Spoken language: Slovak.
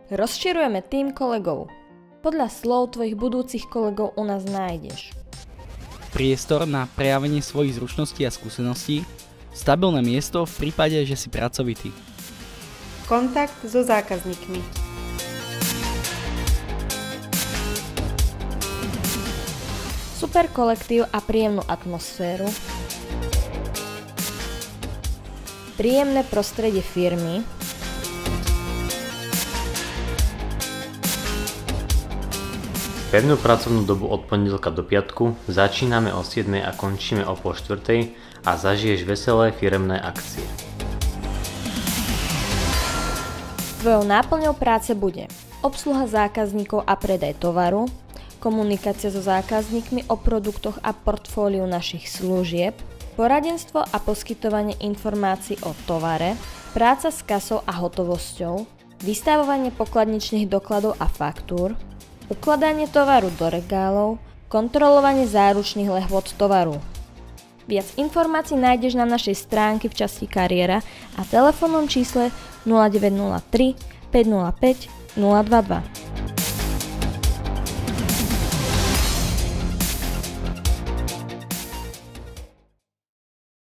Rozširujeme tým kolegov. Podľa slov tvojich budúcich kolegov u nás nájdeš priestor na prejavenie svojich zručností a skúseností, stabilné miesto v prípade, že si pracovitý, kontakt so zákazníkmi, super kolektív a príjemnú atmosféru, príjemné prostredie firmy, pevnú pracovnú dobu od pondelka do piatku, začíname o 7 a končíme o 3:30 a zažiješ veselé firemné akcie. Tvojou náplňou práce bude obsluha zákazníkov a predaj tovaru, komunikácia so zákazníkmi o produktoch a portfóliu našich služieb, poradenstvo a poskytovanie informácií o tovare, práca s kasou a hotovosťou, vystavovanie pokladničných dokladov a faktúr, ukladanie tovaru do regálov, kontrolovanie záručných lehôd tovaru. Viac informácií nájdeš na našej stránke v časti kariéra a telefónnom čísle 0903 505 022.